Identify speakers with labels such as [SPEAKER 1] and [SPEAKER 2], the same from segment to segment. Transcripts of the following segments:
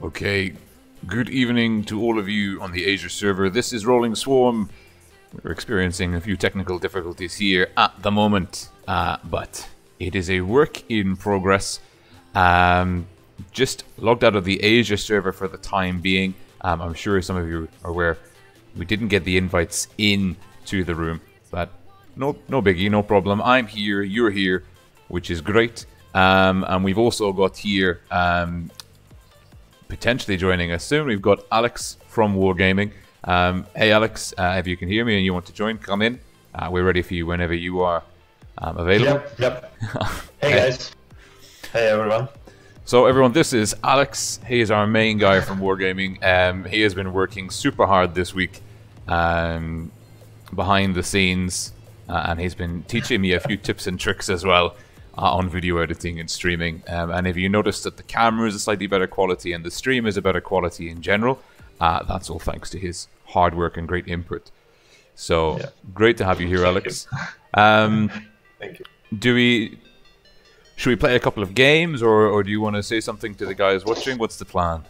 [SPEAKER 1] Okay, good evening to all of you on the Asia server. This is Rolling Swarm. We're experiencing a few technical difficulties here at the moment, but it is a work in progress. Just logged out of the Asia server for the time being. I'm sure some of you are aware we didn't get the invites into the room, but no biggie, no problem. I'm here, you're here, which is great. And we've also got here, potentially joining us soon, we've got Alex from Wargaming. Hey Alex, if you can hear me and you want to join, come in. We're ready for you whenever you are available.
[SPEAKER 2] Yep. Hey guys. Hey everyone.
[SPEAKER 1] So everyone, this is Alex. He is our main guy from Wargaming. He has been working super hard this week behind the scenes, and he's been teaching me a few tips and tricks as well on video editing and streaming. And if you notice that the camera is a slightly better quality and the stream is a better quality in general, that's all thanks to his hard work and great input. So yeah. Great to have you here, Alex.
[SPEAKER 2] Thank you.
[SPEAKER 1] Should we play a couple of games, or do you want to say something to the guys watching? What's the plan?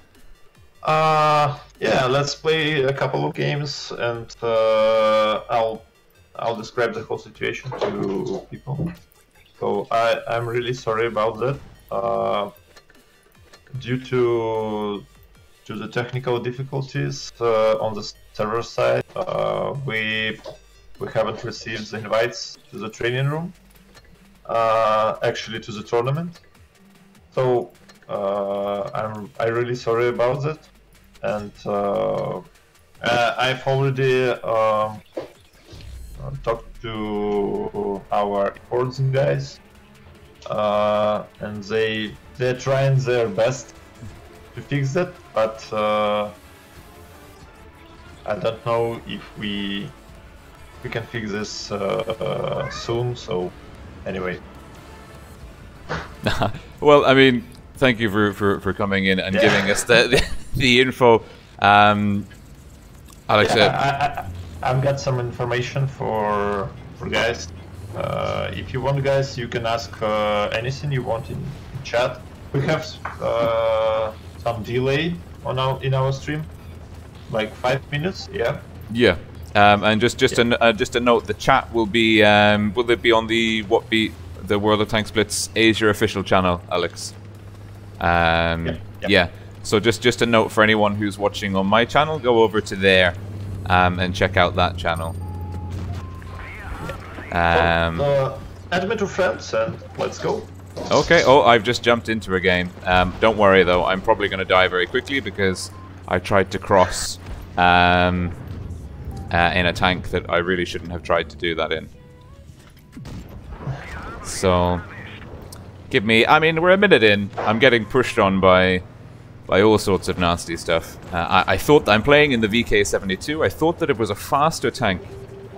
[SPEAKER 2] Yeah, let's play a couple of games, and I'll describe the whole situation to people. So I'm really sorry about that. Due to the technical difficulties on the server side, we haven't received the invites to the training room. Actually to the tournament, so I'm really sorry about that, and I've already talked to our imports guys, and they're trying their best to fix that, but I don't know if we can fix this soon. So. Anyway.
[SPEAKER 1] Well, I mean, thank you for coming in and giving us the info. Alex,
[SPEAKER 2] I've got some information for guys. If you want, guys, you can ask anything you want in chat. We have some delay in our stream, like 5 minutes. Yeah.
[SPEAKER 1] Yeah. And just a note, the chat will be will it be on the the World of Tanks Blitz Asia official channel, Alex? Yeah. So just a note for anyone who's watching on my channel, go over to there and check out that channel.
[SPEAKER 2] Add me to friends and let's go.
[SPEAKER 1] Okay. Oh, I've just jumped into a game. Don't worry though, I'm probably going to die very quickly because I tried to cross. In a tank that I really shouldn't have tried to do that in. So, I mean, we're a minute in. I'm getting pushed on by all sorts of nasty stuff. I thought I'm playing in the VK-72. I thought that it was a faster tank.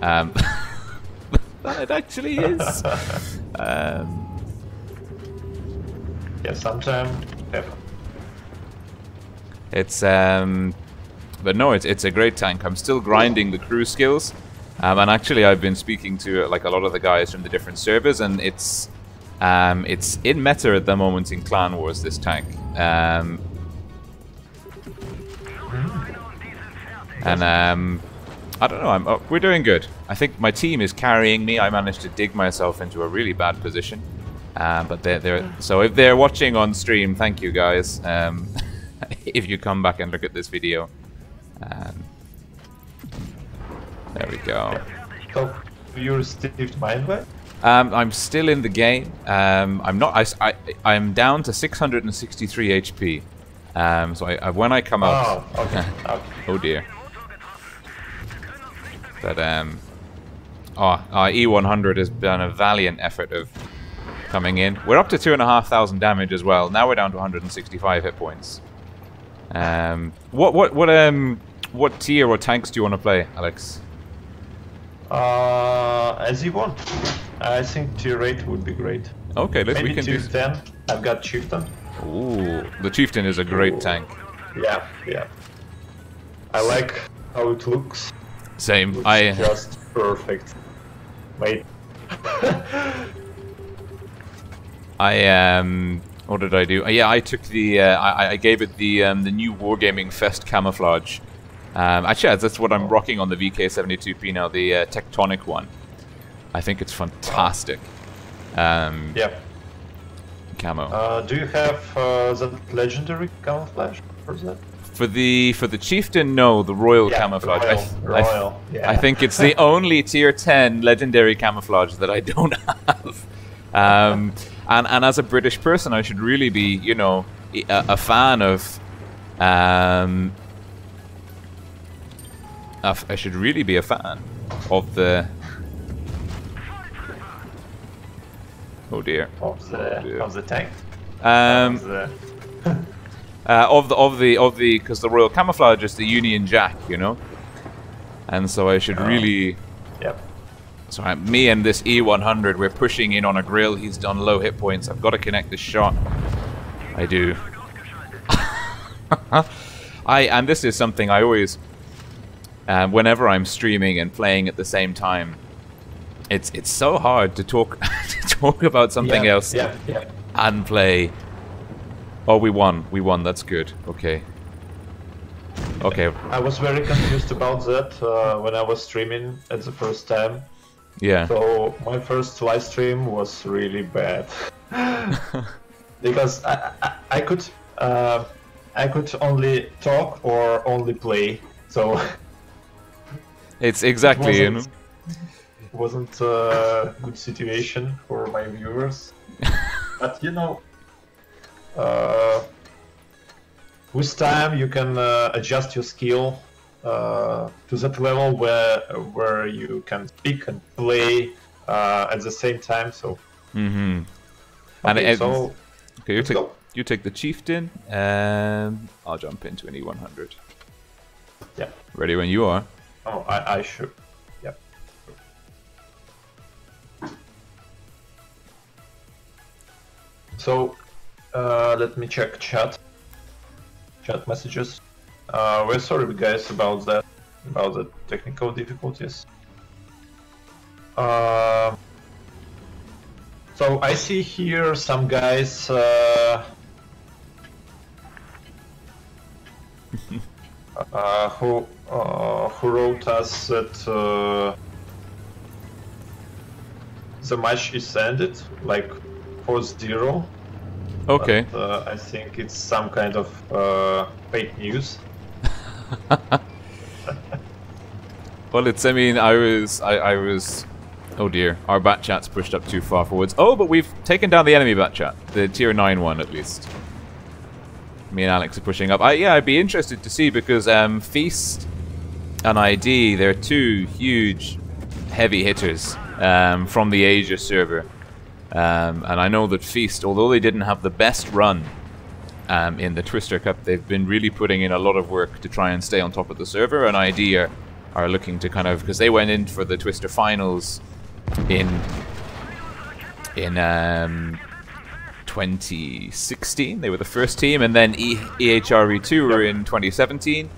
[SPEAKER 1] But it actually is.
[SPEAKER 2] Yeah, sometimes.
[SPEAKER 1] It's But no, it's a great tank. I'm still grinding the crew skills, and actually I've been speaking to like a lot of the guys from the different servers, and it's in meta at the moment in Clan Wars, this tank. I don't know. We're doing good. I think my team is carrying me. I managed to dig myself into a really bad position, but so if they're watching on stream, thank you guys. If you come back and look at this video. There we go.
[SPEAKER 2] So you received my invite?
[SPEAKER 1] I'm still in the game. I'm not. I'm down to 663 HP. So when I come out.
[SPEAKER 2] Oh, okay.
[SPEAKER 1] Oh dear. But our E100 has done a valiant effort of coming in. We're up to 2,500 damage as well. Now we're down to 165 hit points. What tier or tanks do you want to play, Alex?
[SPEAKER 2] As you want. I think tier 8 would be great.
[SPEAKER 1] Okay,
[SPEAKER 2] we can do 10. I've got Chieftain.
[SPEAKER 1] Ooh, the Chieftain is a great tank.
[SPEAKER 2] Yeah. I like how it looks.
[SPEAKER 1] Same.
[SPEAKER 2] It's just perfect. Wait.
[SPEAKER 1] What did I do? Yeah, I took the. I gave it the new Wargaming Fest camouflage. Actually, that's what I'm rocking on the VK72P now, the Tectonic one. I think it's fantastic.
[SPEAKER 2] Yeah.
[SPEAKER 1] Camo.
[SPEAKER 2] Do you have that legendary camouflage for that?
[SPEAKER 1] For the Chieftain, no, the Royal camouflage.
[SPEAKER 2] Royal, yeah.
[SPEAKER 1] I think it's the only tier 10 legendary camouflage that I don't have. And as a British person, I should really be, you know, a fan of. I should really be a fan of the. Oh dear.
[SPEAKER 2] Of the tank.
[SPEAKER 1] Because the Royal Camouflage is the Union Jack, you know, and so I should really.
[SPEAKER 2] Yep.
[SPEAKER 1] So me and this E100, we're pushing in on a grill. He's done low hit points. I've got to connect this shot. I do. And this is something I always, whenever I'm streaming and playing at the same time, it's so hard to talk about something else and play. Oh, we won. That's good. Okay.
[SPEAKER 2] I was very confused about that when I was streaming at the first time.
[SPEAKER 1] Yeah.
[SPEAKER 2] So my first live stream was really bad because I could only talk or only play. So
[SPEAKER 1] it's exactly, you know.
[SPEAKER 2] Wasn't a good situation for my viewers, but you know, with time you can adjust your skill to that level where you can speak and play at the same time. So.
[SPEAKER 1] Mm-hmm.
[SPEAKER 2] Okay,
[SPEAKER 1] okay, you take the Chieftain, and I'll jump into an E100.
[SPEAKER 2] Yeah.
[SPEAKER 1] Ready when you are.
[SPEAKER 2] Oh, I should. Yep. So, let me check chat messages. We're sorry, guys, about that, about the technical difficulties. So I see here some guys who wrote us that the match is ended, like 4-0.
[SPEAKER 1] Okay.
[SPEAKER 2] But, I think it's some kind of fake news.
[SPEAKER 1] Well, it's. I mean, I was. Oh dear, our bat chat's pushed up too far forwards. Oh, but we've taken down the enemy bat chat, the tier 9 one at least. Me and Alex are pushing up. Yeah, I'd be interested to see because Feast and ID, they're two huge heavy hitters from the Asia server. And I know that Feast, although they didn't have the best run in the Twister Cup, they've been really putting in a lot of work to try and stay on top of the server. And ID are looking to kind of, because they went in for the Twister finals in 2016. They were the first team, and then EHRE2 were in 2017.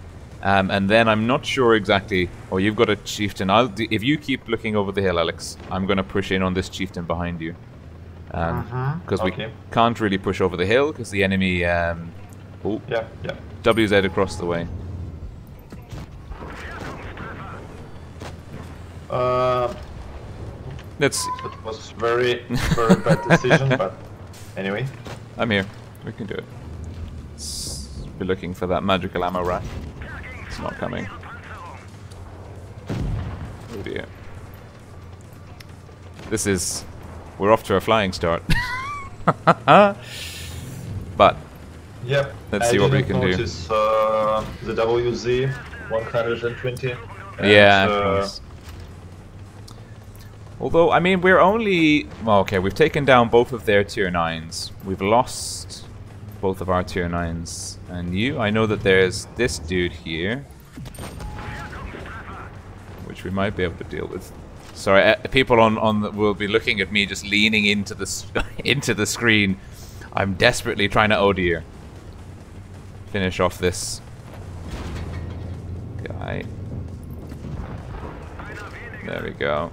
[SPEAKER 1] And then I'm not sure exactly. Oh, you've got a Chieftain. If you keep looking over the hill, Alex, I'm going to push in on this Chieftain behind you. Because we can't really push over the hill because the enemy. WZ across the way. Let's see.
[SPEAKER 2] It was very bad decision, but anyway.
[SPEAKER 1] I'm here. We can do it. Be looking for that magical ammo rack. It's not coming. Oh dear. This is... We're off to a flying start. But...
[SPEAKER 2] Yep.
[SPEAKER 1] Let's see what we can do.
[SPEAKER 2] The WZ 120.
[SPEAKER 1] Yeah, of course. Although, I mean, we're only... Well, okay, we've taken down both of their tier 9s. We've lost both of our tier 9s. And I know that there's this dude here, which we might be able to deal with. Sorry, people will be looking at me just leaning into the into the screen. I'm desperately trying to, oh dear, finish off this guy. There we go.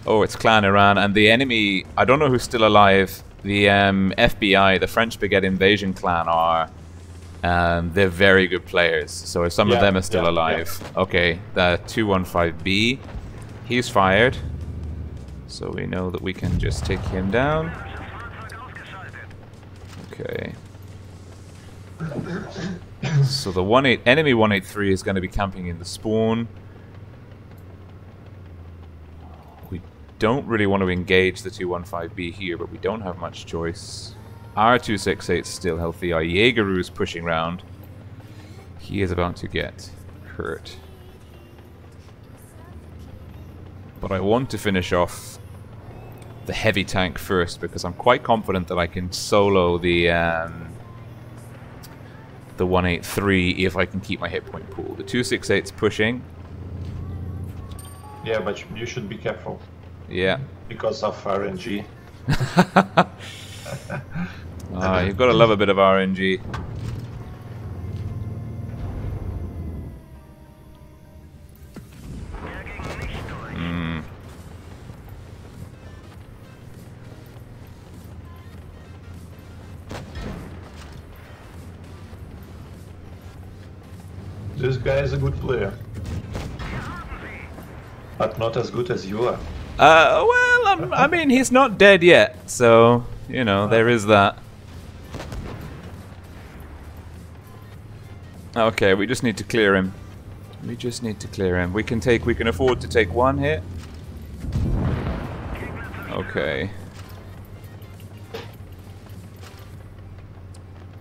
[SPEAKER 1] Oh, it's Clan Iran, and the enemy, I don't know who's still alive. the FBI, the French Baguette Invasion Clan, are they're very good players. So if some of them are still alive, okay, the 215B, he's fired. So we know that we can just take him down. Okay. So the enemy 183 is going to be camping in the spawn. We don't really want to engage the 215B here, but we don't have much choice. Our 268 is still healthy. Our Jaegeru is pushing round. He is about to get hurt. But I want to finish off the heavy tank first because I'm quite confident that I can solo the 183 if I can keep my hit point pool. The 268's pushing.
[SPEAKER 2] Yeah, but you should be careful.
[SPEAKER 1] Yeah.
[SPEAKER 2] Because of RNG.
[SPEAKER 1] You've got to love a bit of RNG.
[SPEAKER 2] This guy is a good player. But not as good as you are.
[SPEAKER 1] Well, I mean, he's not dead yet, so, you know, there is that. Okay, we just need to clear him. We just need to clear him. We can afford to take one hit. Okay.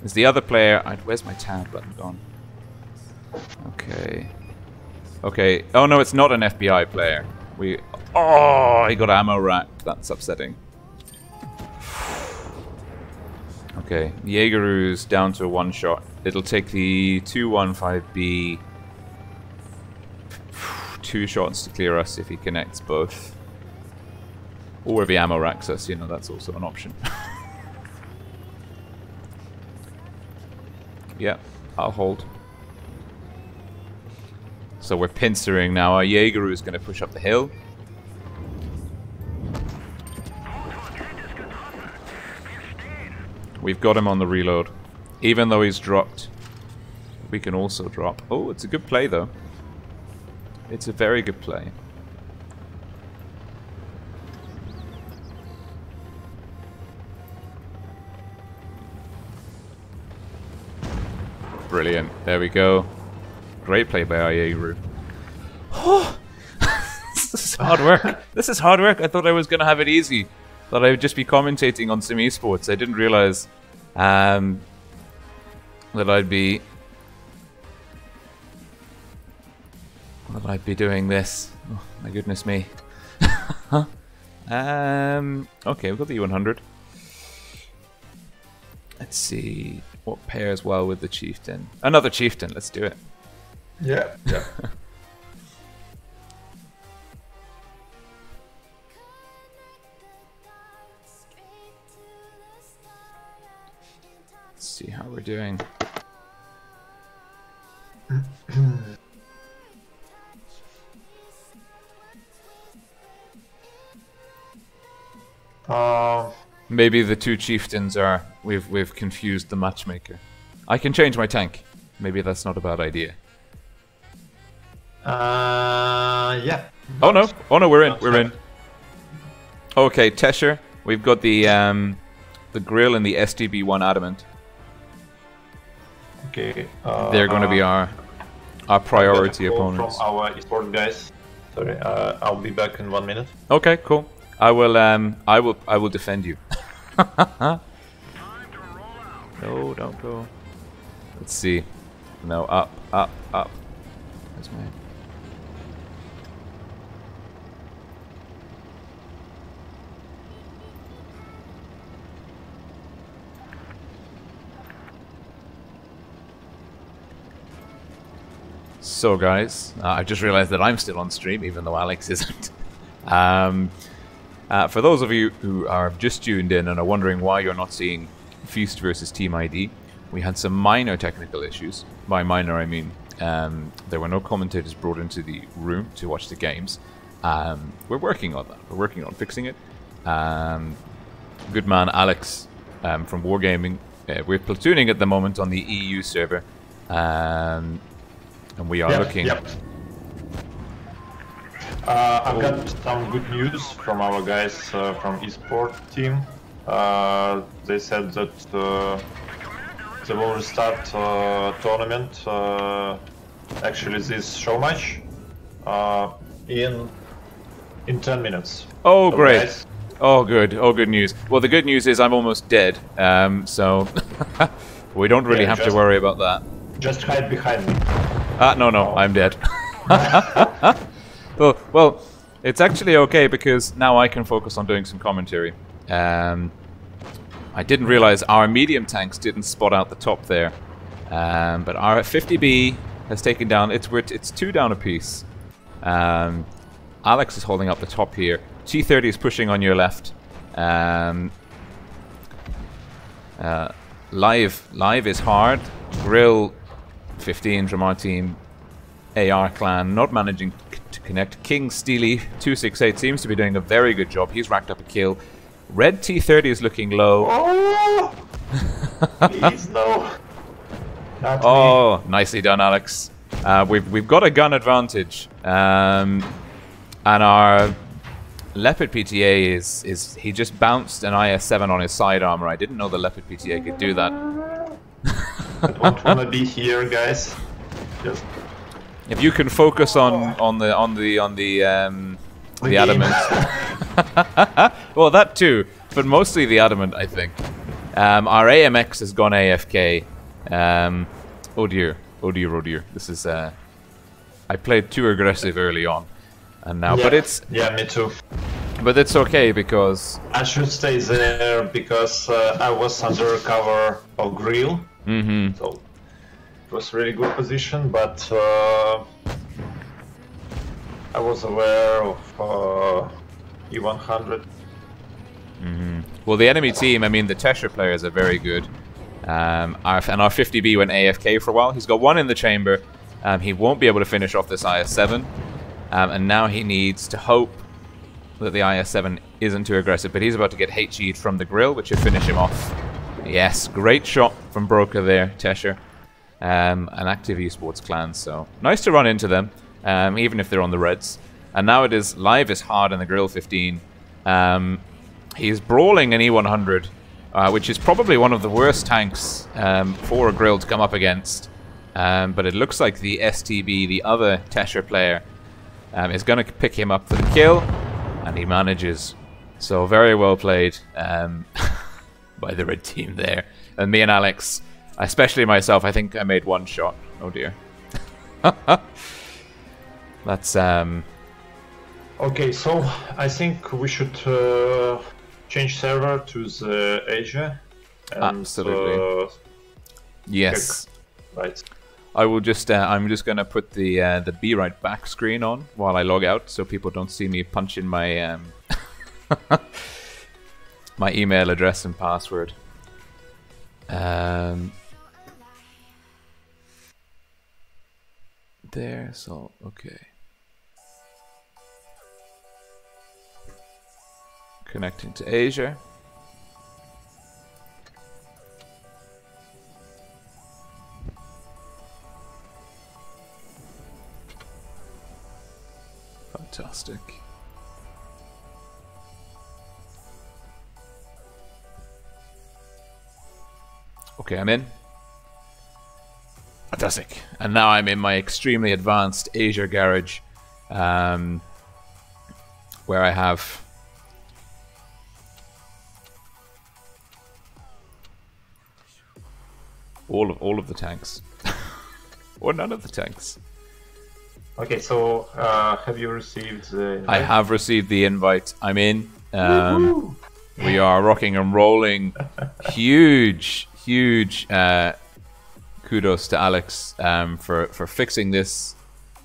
[SPEAKER 1] Is the other player... where's my tab button gone? Okay. Okay. Oh no, it's not an FBI player. Oh, he got ammo racked. That's upsetting. Okay, Jaegeru's down to a one shot. It'll take the 215B 2 shots to clear us if he connects both. Or if he ammo racks us, you know, that's also an option. Yeah, I'll hold. So we're pincering now. Our Jaegeru is going to push up the hill. We've got him on the reload. Even though he's dropped, we can also drop. Oh, it's a good play though. It's a very good play. Brilliant. There we go. Great play by our Jaegeru. This is hard work. This is hard work. I thought I was going to have it easy. Thought I would just be commentating on some esports. I didn't realize that I'd be doing this. Oh, my goodness me. Okay, we've got the E100. Let's see what pairs well with the chieftain. Another chieftain. Let's do it.
[SPEAKER 2] Yeah. Yeah.
[SPEAKER 1] Let's see how we're doing. Maybe the two chieftains are... We've confused the matchmaker. I can change my tank. Maybe that's not a bad idea.
[SPEAKER 2] Yeah.
[SPEAKER 1] Oh no! Oh no! We're in. We're in. Okay, Tesher. We've got the grill and the STB1 adamant.
[SPEAKER 2] Okay.
[SPEAKER 1] They're going to be our priority opponents.
[SPEAKER 2] From our esport guys. Sorry. I'll be back in 1 minute.
[SPEAKER 1] Okay, cool. I will defend you. No, don't go. Let's see. No, up. That's my... So guys, I just realized that I'm still on stream, even though Alex isn't. For those of you who are just tuned in and are wondering why you're not seeing Feast versus Team ID, we had some minor technical issues. By minor, I mean there were no commentators brought into the room to watch the games. We're working on that. We're working on fixing it. good man Alex from Wargaming. We're platooning at the moment on the EU server, and we are looking.
[SPEAKER 2] Yep. I've got some good news from our guys from eSport team. They said that they will restart tournament, actually this show match, in 10 minutes.
[SPEAKER 1] Oh,
[SPEAKER 2] so
[SPEAKER 1] great.
[SPEAKER 2] Guys,
[SPEAKER 1] oh, good. Oh, good news. Well, the good news is I'm almost dead, so we don't really have to worry about that.
[SPEAKER 2] Just hide behind me.
[SPEAKER 1] No, I'm dead. Well, it's actually okay because now I can focus on doing some commentary. I didn't realize our medium tanks didn't spot out the top there, but our 50B has taken down. It's 2 down a piece. Alex is holding up the top here. T30 is pushing on your left. Live is hard. Grill 15 from our team. AR clan not managing to connect. King Steely 268 seems to be doing a very good job. He's racked up a kill. Red T30 is looking low.
[SPEAKER 2] Oh! Please no.
[SPEAKER 1] Oh, nicely done, Alex. We've got a gun advantage, and our Leopard PTA is he just bounced an IS-7 on his side armor. I didn't know the Leopard PTA could do that.
[SPEAKER 2] I don't wanna be here, guys. Just
[SPEAKER 1] if you can focus on the adamant. Well, that too, but mostly the adamant, I think. Our AMX has gone AFK. Oh dear. This is I played too aggressive early on, and now, but it's
[SPEAKER 2] me too.
[SPEAKER 1] But it's okay because
[SPEAKER 2] I should stay there because I was under cover of grill.
[SPEAKER 1] Mm-hmm.
[SPEAKER 2] So it was really good position, but I was aware of E100.
[SPEAKER 1] Mm-hmm. Well, the enemy team, I mean, the Tesher players are very good. And our 50B went AFK for a while. He's got 1 in the chamber. He won't be able to finish off this IS-7. And now he needs to hope that the IS-7 isn't too aggressive. But he's about to get HE'd from the grill, which should finish him off. Yes, great shot from Broker there, Tesher. An active esports clan, so nice to run into them, even if they're on the reds. And now it is live is hard in the grill 15. He's brawling an E100, which is probably one of the worst tanks for a grill to come up against. But it looks like the STB, the other Tesher player, is going to pick him up for the kill, and he manages. So very well played by the red team there. And me and Alex, especially myself, I think I made 1 shot. Oh dear. That's
[SPEAKER 2] Okay, so I think we should change server to the Asia. And,
[SPEAKER 1] absolutely. Yes.
[SPEAKER 2] Right.
[SPEAKER 1] I will just. I'm just gonna put the Be Right Back screen on while I log out, so people don't see me punch in my my email address and password. There. So okay. Connecting to Asia. Fantastic. Okay, I'm in. Fantastic. And now I'm in my extremely advanced Asia garage, where I have all of the tanks, or none of the tanks.
[SPEAKER 2] Okay, so have you received the invite?
[SPEAKER 1] I have received the invite. I'm in. We are rocking and rolling. Huge kudos to Alex for fixing this.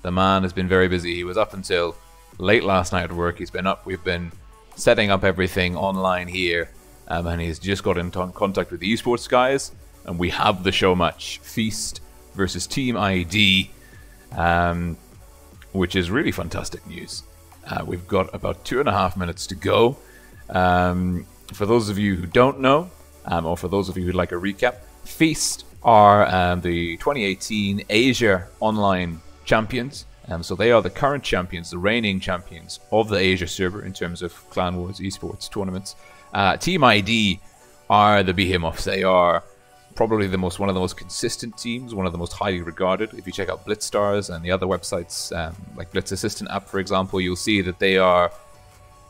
[SPEAKER 1] The man has been very busy. He was up until late last night at work. He's been up. We've been setting up everything online here, and he's just got in contact with the esports guys, and we have the show match. Feast versus Team ID, which is really fantastic news. We've got about 2.5 minutes to go. for those of you who don't know, or for those of you who'd like a recap, Faust are the 2018 Asia Online champions. So they are the current champions, the reigning champions of the Asia server in terms of Clan Wars esports tournaments. Team ID are the behemoths. They are probably one of the most consistent teams, one of the most highly regarded. If you check out Blitz Stars and the other websites, like Blitz Assistant app, for example, you'll see that they are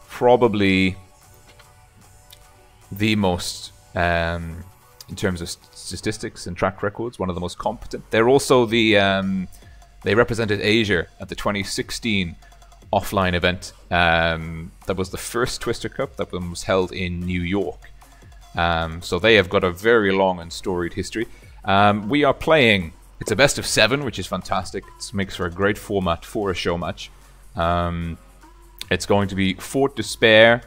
[SPEAKER 1] probably the most, in terms of statistics and track records, one of the most competent. They're also the they represented Asia at the 2016 offline event. That was the first Twister Cup that was held in New York. So they have got a very long and storied history. We are playing, it's a best of 7, which is fantastic. It makes for a great format for a show match. It's going to be Fort Despair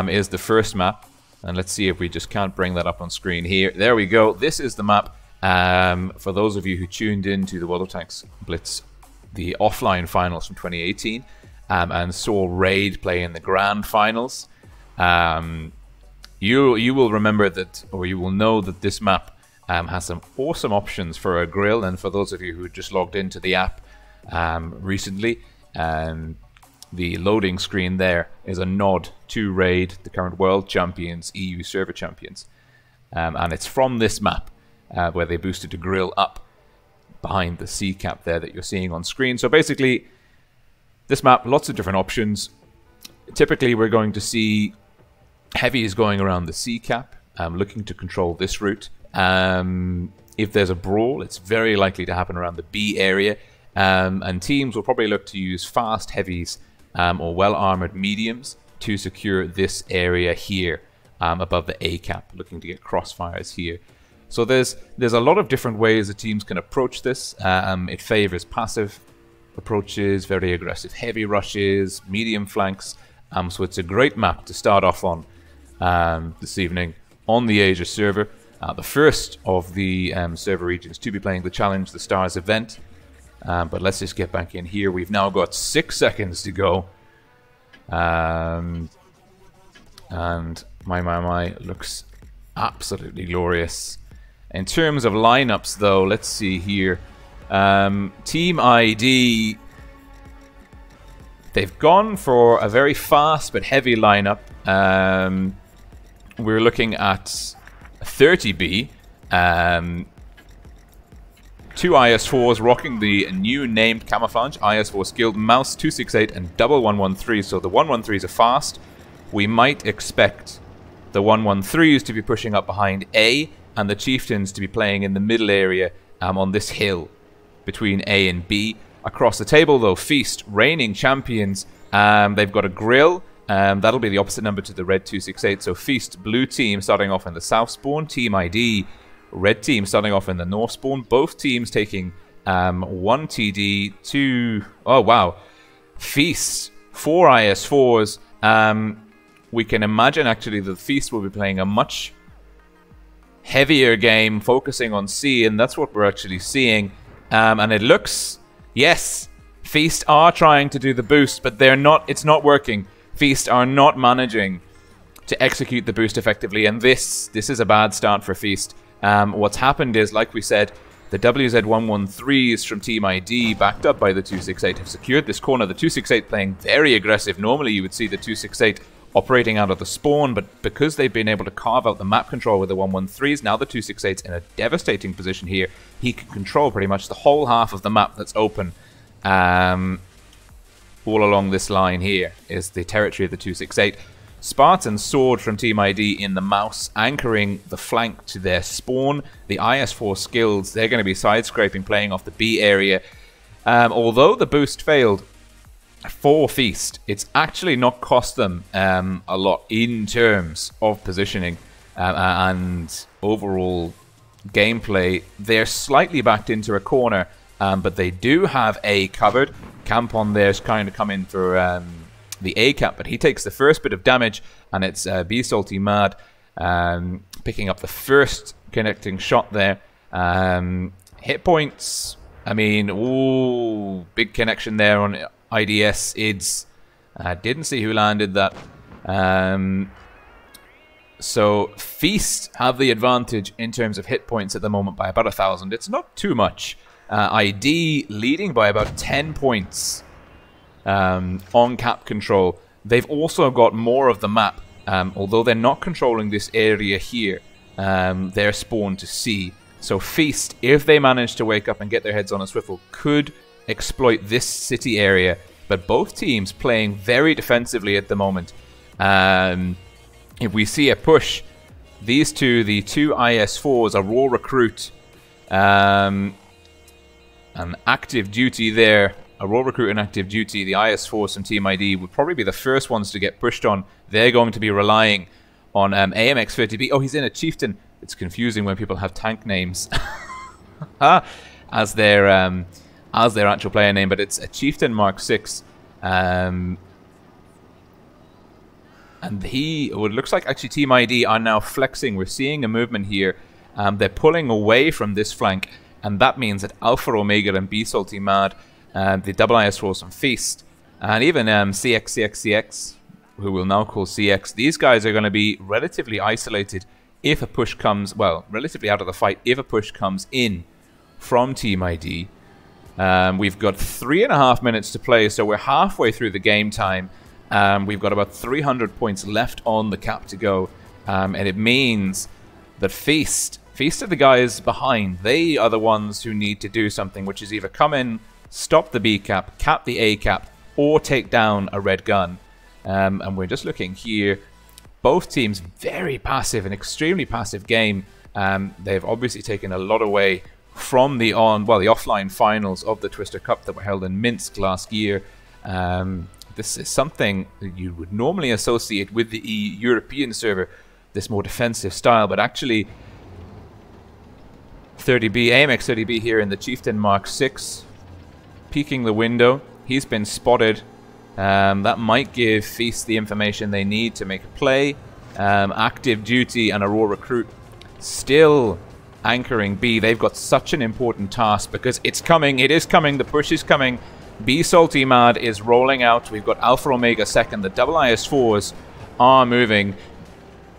[SPEAKER 1] is the first map. And let's see if we just can't bring that up on screen here. There we go. This is the map. For those of you who tuned in to the WoT Blitz, the offline finals from 2018, and saw Raid play in the grand finals, you will remember that, or you will know that this map has some awesome options for a grill. And for those of you who just logged into the app recently, the loading screen there is a nod to Raid, the current world champions, EU server champions, and it's from this map. Where they boosted a grill up behind the C cap there that you're seeing on screen. So basically, this map, lots of different options. Typically, we're going to see heavies going around the C cap, looking to control this route. If there's a brawl, it's very likely to happen around the B area. And teams will probably look to use fast heavies or well-armored mediums to secure this area here above the A cap, looking to get crossfires here. So there's a lot of different ways that teams can approach this. It favors passive approaches, very aggressive heavy rushes, medium flanks. So it's a great map to start off on this evening on the Asia server. The first of the server regions to be playing the Challenge the Stars event. But let's just get back in here. We've now got 6 seconds to go. And my looks absolutely glorious. In terms of lineups, though, let's see here. Team ID, they've gone for a very fast but heavy lineup. We're looking at 30B. 2 IS4s rocking the new named camouflage. IS4 Skilled Mouse 268 and double 113. So the 113s are fast. We might expect the 113s to be pushing up behind A, and the Chieftains to be playing in the middle area on this hill between A and B. Across the table, though, Faust, reigning champions, they've got a grill. That'll be the opposite number to the red 268. So Faust, blue team, starting off in the south spawn. Team ID, red team, starting off in the north spawn. Both teams taking 1 TD, 2... Oh, wow. Faust, 4 IS4s. We can imagine, actually, that Faust will be playing a much heavier game, focusing on C, and that's what we're actually seeing. And it looks, yes, Faust are trying to do the boost, but they're not. It's not working. Faust are not managing to execute the boost effectively, and this is a bad start for Faust. What's happened is, like we said, the WZ113s from Team ID, backed up by the 268, have secured this corner. The 268 playing very aggressive. Normally, you would see the 268 operating out of the spawn, but because they've been able to carve out the map control with the 113s, now the 268's in a devastating position here. He can control pretty much the whole half of the map that's open. All along this line here is the territory of the 268. Spartan Sword from Team ID in the mouse, anchoring the flank to their spawn. The IS4 skills, they're going to be side-scraping, playing off the B area. Although the boost failed for Faust, it's actually not cost them a lot in terms of positioning and overall gameplay. They're slightly backed into a corner, but they do have A covered. Campon there's kind of come in for the A cap, but he takes the first bit of damage, and it's B Salty Mad picking up the first connecting shot there. Hit points, I mean, ooh, big connection there on IDS IDS. Didn't see who landed that. So Feast have the advantage in terms of hit points at the moment by about 1,000. It's not too much. ID leading by about 10 points on cap control. They've also got more of the map. Although they're not controlling this area here, they're spawned to C. So Feast, if they manage to wake up and get their heads on a swivel, could exploit this city area. But both teams playing very defensively at the moment. If we see a push, these two, the two IS4s, a raw recruit, an active duty there, a raw recruit and active duty, the IS4s from Team ID would probably be the first ones to get pushed on. They're going to be relying on AMX30B. Oh, he's in a chieftain. It's confusing when people have tank names as their actual player name, but it's a chieftain Mark 6. And it looks like actually Team ID are now flexing. We're seeing a movement here. They're pulling away from this flank, and that means that Alpha Omega and B Salty Mad, the double IS4s from Feast, and even CX, who we'll now call CX, these guys are going to be relatively isolated if a push comes, well, relatively out of the fight if a push comes in from Team ID. We've got 3.5 minutes to play, so we're halfway through the game time. We've got about 300 points left on the cap to go, and it means that Feast are the guys behind. They are the ones who need to do something, which is either come in, stop the B cap, cap the A cap, or take down a red gun. And we're just looking here. Both teams very passive, an extremely passive game. They've obviously taken a lot away from the offline finals of the Twister Cup that were held in Minsk last year. This is something that you would normally associate with the European server, this more defensive style, but actually 30B, AMX 30B here in the Chieftain Mark 6, peeking the window. He's been spotted. That might give Feast the information they need to make a play. Active duty and a raw recruit still anchoring B. They've got such an important task because it's coming, it is coming, the push is coming. B Salty Mad is rolling out. We've got Alpha Omega second. The double IS4s are moving.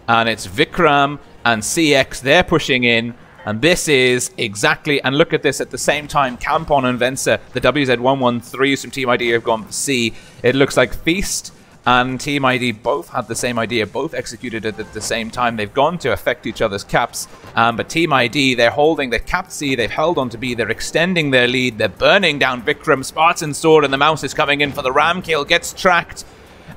[SPEAKER 1] And it's Vikram and CX. They're pushing in. And this is exactly... And look at this at the same time. Campon and Vensa, the WZ113s from Team ID have gone for C. It looks like Feast and Team ID both had the same idea. Both executed it at the same time. They've gone to affect each other's caps. But Team ID, they're holding. They've capped C. They've held on to B. They're extending their lead. They're burning down Vikram. Spartan Sword and the Mouse is coming in for the ram kill. Gets tracked.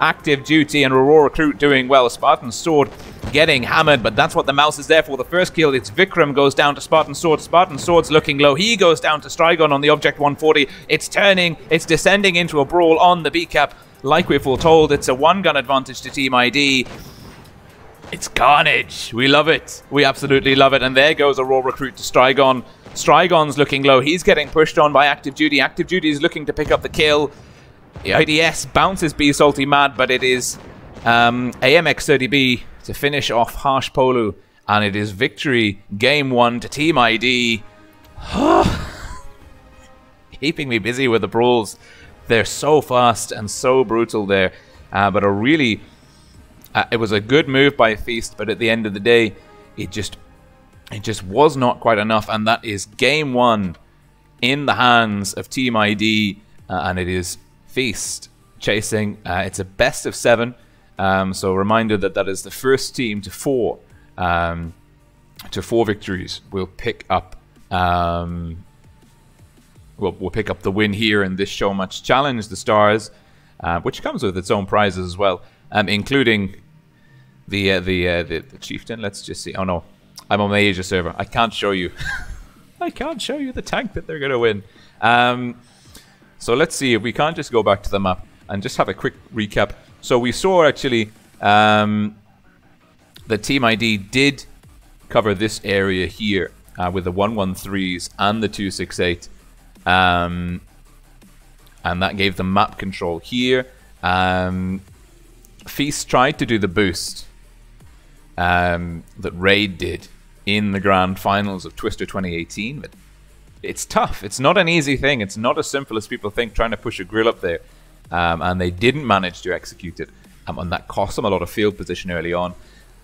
[SPEAKER 1] Active duty and Aurora Recruit doing well. Spartan Sword getting hammered, but that's what the Mouse is there for. The first kill, it's Vikram goes down to Spartan Sword. Spartan Sword's looking low. He goes down to Strigon on the Object 140. It's turning. It's descending into a brawl on the B cap. Like we're foretold, it's a one-gun advantage to Team ID. It's carnage. We love it. We absolutely love it. And there goes a raw recruit to Strigon. Strigon's looking low. He's getting pushed on by Active Duty. Active Duty is looking to pick up the kill. The IDS bounces B Salty Mad, but it is AMX30B to finish off Harsh Polu. And it is victory game 1 to Team ID. Keeping me busy with the brawls. They're so fast and so brutal there. But a really... it was a good move by Feast, but at the end of the day, it just was not quite enough. And that is game 1 in the hands of Team ID. And it is Feast chasing. It's a best of 7. So a reminder that that is the first team to 4 victories. We'll pick up... We'll pick up the win here in this Show Much Challenge, the Stars, which comes with its own prizes as well, including the Chieftain. Let's just see. Oh no, I'm on the Asia server. I can't show you. I can't show you the tank that they're gonna win. So let's see if we can't just go back to the map and just have a quick recap. So we saw actually the Team ID did cover this area here with the 113s and the 268. And that gave them map control here. Feast tried to do the boost that Raid did in the grand finals of Twister 2018, but it's tough. It's not an easy thing. It's not as simple as people think, trying to push a grill up there. And they didn't manage to execute it, and that cost them a lot of field position early on.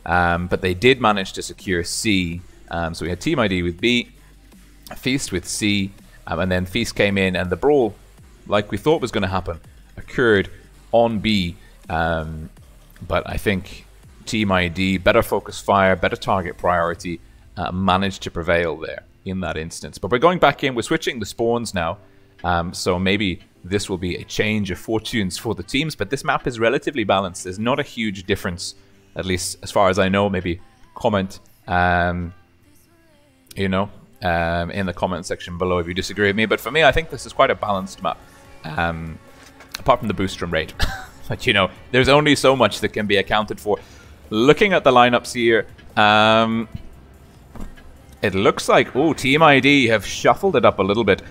[SPEAKER 1] but they did manage to secure C. So we had Team ID with B, Feast with C, and then Feast came in, and the brawl, like we thought was going to happen, occurred on B. But I think Team ID, better focus fire, better target priority, managed to prevail there in that instance. But we're going back in, we're switching the spawns now, so maybe this will be a change of fortunes for the teams, but this map is relatively balanced. There's not a huge difference, at least as far as I know. Maybe comment, you know, in the comment section below if you disagree with me. But for me, I think this is quite a balanced map, apart from the boost from raid. But, you know, there's only so much that can be accounted for. Looking at the lineups here, it looks like, oh, Team ID have shuffled it up a little bit.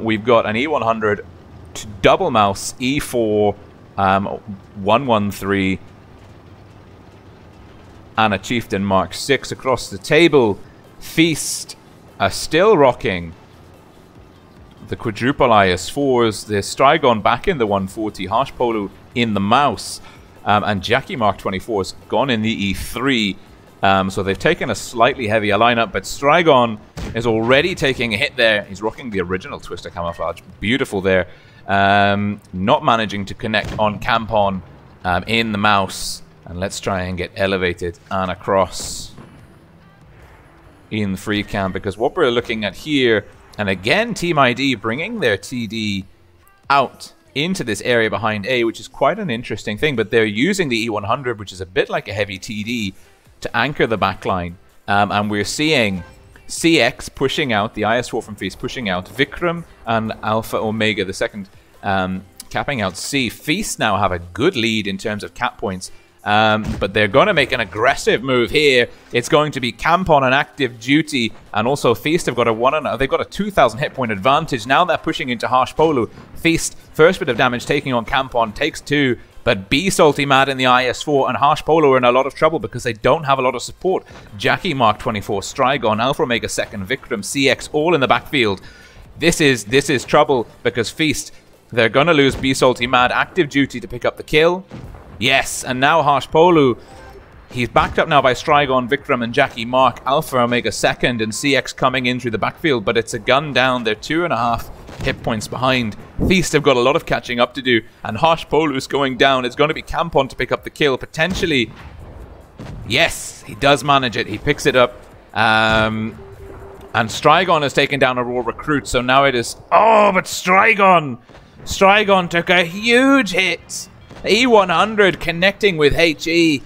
[SPEAKER 1] We've got an E100 to double mouse, E4, 113, and a Chieftain Mark 6 across the table. Feast are still rocking the quadruple IS4s. The Strigon back in the 140, Harsh Polu in the mouse, and Jackie Mark 24's gone in the E3. So they've taken a slightly heavier lineup, but Strigon is already taking a hit there. He's rocking the original Twister camouflage. Beautiful there. Not managing to connect on Campon in the mouse. And let's try and get elevated and across in free camp, because what we're looking at here, and again, Team ID bringing their TD out into this area behind A, which is quite an interesting thing, but they're using the E100, which is a bit like a heavy TD, to anchor the backline. And we're seeing CX pushing out, the IS4 from Feast pushing out, Vikram and Alpha Omega, the second, capping out C. Feast now have a good lead in terms of cap points, but they're going to make an aggressive move here. It's going to be Campon on active duty, and also Feast have got they've got a 2,000 hit point advantage. Now they're pushing into Harsh Polu. Feast, first bit of damage taking on Campon, takes 2. But B Salty Mad in the IS4 and Harsh Polo are in a lot of trouble because they don't have a lot of support. Jackie Mark 24, Strigon, Alpha Omega 2nd, Vikram, CX, all in the backfield. This is trouble because Feast, they're going to lose B Salty Mad active duty to pick up the kill. Yes, and now Harsh Polu, he's backed up now by Strigon, Vikram, and Jackie Mark, Alpha Omega 2nd, and CX coming in through the backfield, but it's a gun down. They're 2.5 hit points behind. Feast have got a lot of catching up to do, and Harsh Polu's going down. It's going to be Campon to pick up the kill, potentially. Yes, he does manage it. He picks it up. And Strigon has taken down a raw recruit, so now it is... Oh, but Strigon took a huge hit. E100 connecting with HE.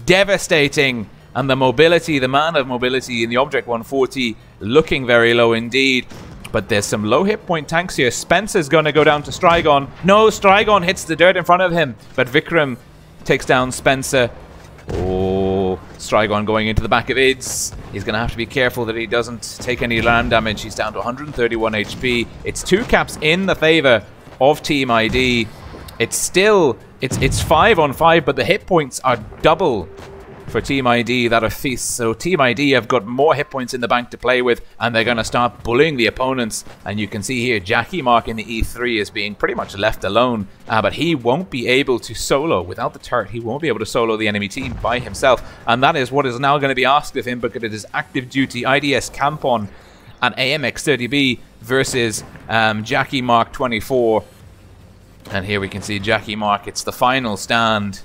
[SPEAKER 1] Devastating. And the mobility, the man of mobility in the Object 140, looking very low indeed. But there's some low hit point tanks here. Spencer's going to go down to Strigon. No, Strigon hits the dirt in front of him. But Vikram takes down Spencer. Oh, Strigon going into the back of Ids. He's going to have to be careful that he doesn't take any land damage. He's down to 131 HP. It's 2 caps in the favor of Team ID. It's still... It's 5 on 5, but the hit points are double for Team ID that of Feast. So Team ID have got more hit points in the bank to play with, and they're going to start bullying the opponents. And you can see here, Jackie Mark in the E3 is being pretty much left alone, but he won't be able to solo, without the turret, he won't be able to solo the enemy team by himself. And that is what is now going to be asked of him, because it is active duty IDS Campon and AMX30B versus Jackie Mark 24. And here we can see Jackie Mark, it's the final stand.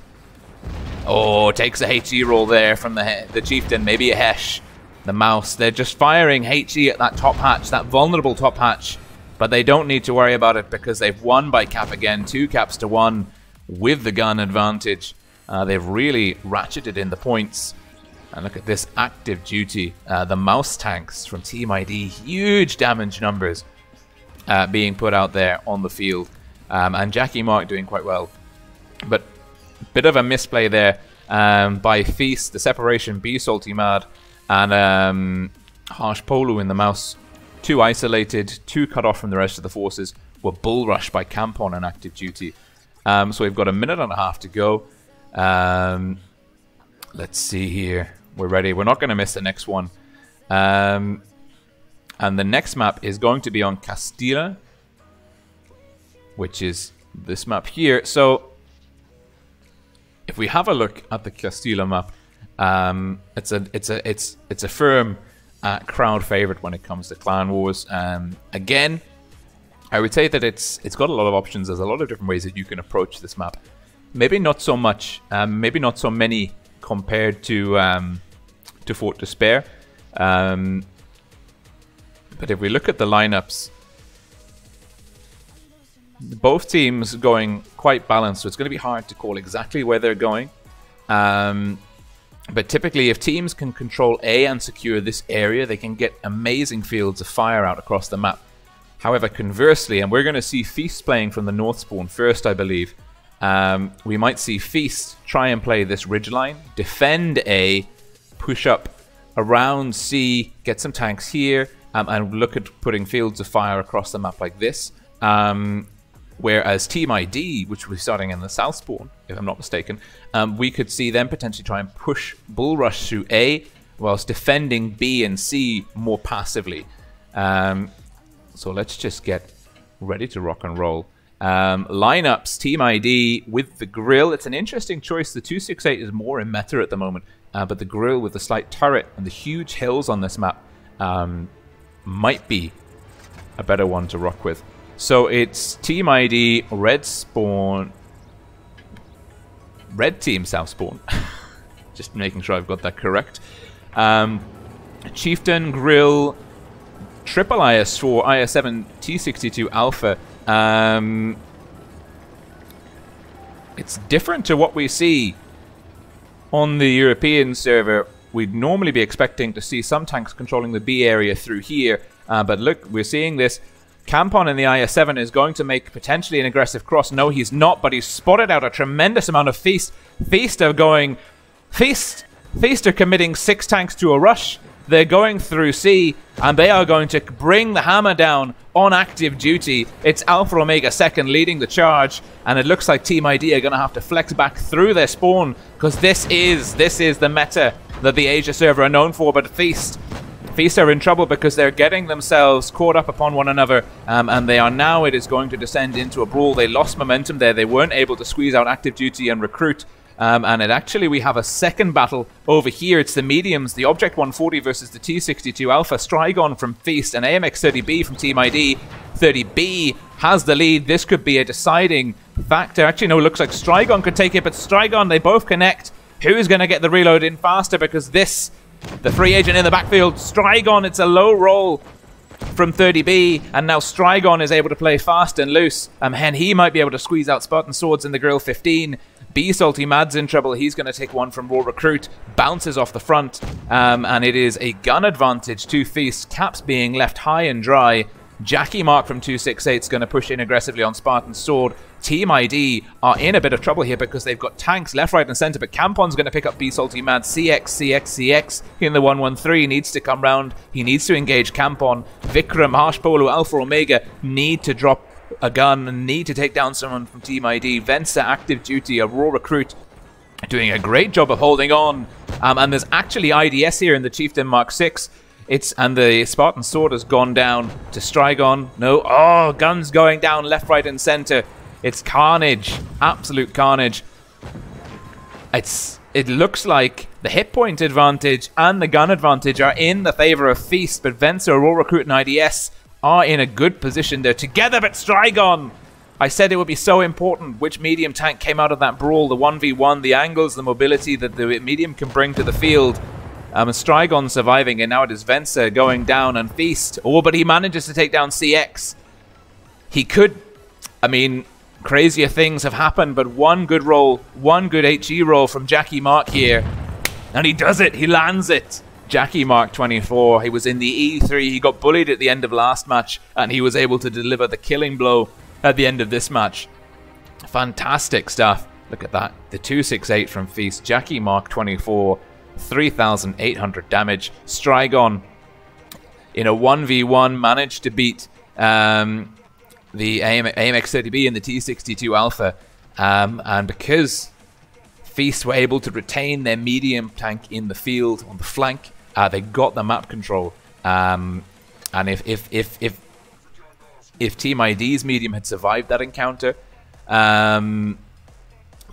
[SPEAKER 1] Oh, takes a HE roll there from the Chieftain, maybe a Hesh. The mouse, they're just firing HE at that top hatch, that vulnerable top hatch. But they don't need to worry about it because they've won by cap again, 2 caps to 1 with the gun advantage. They've really ratcheted in the points. And look at this active duty. The mouse tanks from Team ID, huge damage numbers being put out there on the field. And Jackie Mark doing quite well. But bit of a misplay there by Feast, the separation, B Salty Mad, and Harsh Polu in the mouse. 2 isolated, 2 cut off from the rest of the forces, were bull rushed by Campon and active duty. So we've got a minute and a half to go. Let's see here. We're ready. We're not going to miss the next one. And the next map is going to be on Castilla, which is this map here. So if we have a look at the Castilla map, It's a firm crowd favorite when it comes to Clan Wars. Again, I would say that it's got a lot of options. There's a lot of different ways that you can approach this map. Maybe not so much, maybe not so many compared to Fort Despair. But if we look at the lineups, both teams going quite balanced, so it's going to be hard to call exactly where they're going. But typically, if teams can control A and secure this area, they can get amazing fields of fire out across the map. However, conversely, and we're going to see Feast playing from the north spawn first, I believe, we might see Feast try and play this ridgeline, defend A, push up around C, get some tanks here, and look at putting fields of fire across the map like this. Whereas Team ID, which will be starting in the south spawn, if I'm not mistaken, we could see them potentially try and push Bull Rush through A, whilst defending B and C more passively. So let's just get ready to rock and roll. Lineups, Team ID with the grill. It's an interesting choice. The 268 is more in meta at the moment, but the grill with the slight turret and the huge hills on this map might be a better one to rock with. So it's Team ID, red spawn, red team south spawn. Just making sure I've got that correct. Chieftain, grill, triple IS4, IS7, T62 alpha. It's different to what we see on the European server. We'd normally be expecting to see some tanks controlling the B area through here. But look, we're seeing this. Campon in the IS7 is going to make potentially an aggressive cross. No, he's not, but he's spotted out a tremendous amount of Feast. Feast are committing 6 tanks to a rush. They're going through C, and they are going to bring the hammer down on active duty. It's Alpha Omega second leading the charge, and it looks like Team ID are going to have to flex back through their spawn, because this is the meta that the Asia server are known for. But Feast are in trouble because they're getting themselves caught up upon one another, and they are now, it is going to descend into a brawl. They lost momentum there. They weren't able to squeeze out active duty and recruit. We have a second battle over here. It's the mediums, the Object 140 versus the T62 Alpha. Strigon from Feast and AMX30B from Team ID. 30B has the lead. This could be a deciding factor. Actually, no, it looks like Strigon could take it, but Strigon, they both connect. Who's going to get the reload in faster? Because this, the free agent in the backfield, Strigon, it's a low roll from 30B, and now Strigon is able to play fast and loose. And he might be able to squeeze out Spartan Swords in the grill 15. B Salty Mad's in trouble. He's going to take one from Raw Recruit. Bounces off the front. And it is a gun advantage to Feast. Caps being left high and dry. Jackie Mark from 268 is going to push in aggressively on Spartan Sword. Team ID are in a bit of trouble here because they've got tanks left, right, and center. But Campon's going to pick up B Salty Mad. CX in the 113 needs to come round. He needs to engage Campon. Vikram, Harsh Polo, Alpha Omega need to drop a gun and need to take down someone from Team ID. Vensa, active duty, a Raw Recruit, doing a great job of holding on. And there's actually IDS here in the Chieftain Mark 6. And the Spartan Sword has gone down to Strigon. No, guns going down left, right, and center. It's carnage, absolute carnage. It looks like the hit point advantage and the gun advantage are in the favor of Feast, but Vensa, Raw Recruit, and IDS are in a good position there together. But Strigon, I said it would be so important which medium tank came out of that brawl, the 1v1, the angles, the mobility that the medium can bring to the field. Strigon surviving, and now it is Vensa going down and Feast. But he manages to take down CX. He could, crazier things have happened, but one good roll, one good HE roll from Jackie Mark here. And he does it, he lands it. Jackie Mark 24, he was in the E3, he got bullied at the end of last match, and he was able to deliver the killing blow at the end of this match. Fantastic stuff. Look at that. The 268 from Feast, Jackie Mark 24, 3,800 damage. Strigon, in a 1v1, managed to beat the AMX30B and the T62 Alpha. And because Feast were able to retain their medium tank in the field on the flank, they got the map control. And if Team ID's medium had survived that encounter,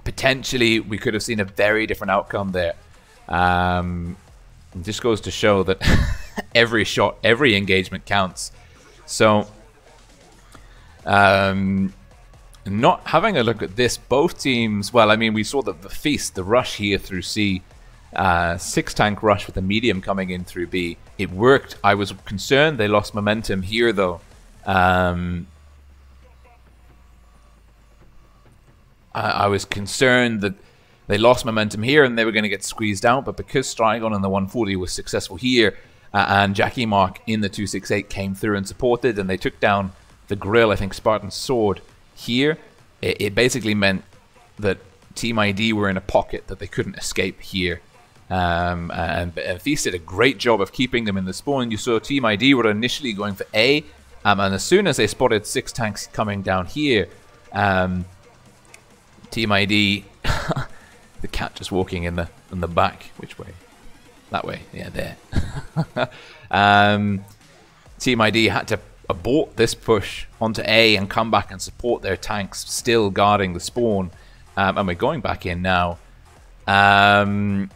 [SPEAKER 1] potentially we could have seen a very different outcome there. It just goes to show that every shot, every engagement counts. So, not having a look at this, both teams, well, I mean, we saw the Feast, the rush here through C, 6-tank rush with the medium coming in through B. It worked. I was concerned they lost momentum here, though. I was concerned that they lost momentum here and they were going to get squeezed out, but because Strigon in the 140 was successful here, and Jackie Mark in the 268 came through and supported, and they took down the grill, I think Spartan's sword here, it basically meant that Team ID were in a pocket that they couldn't escape here. And Feast did a great job of keeping them in the spawn. You saw Team ID were initially going for A, and as soon as they spotted 6 tanks coming down here, Team ID, the cat just walking in the back. Which way? That way. Yeah, there. Team ID had to abort this push onto A and come back and support their tanks still guarding the spawn. And we're going back in now. And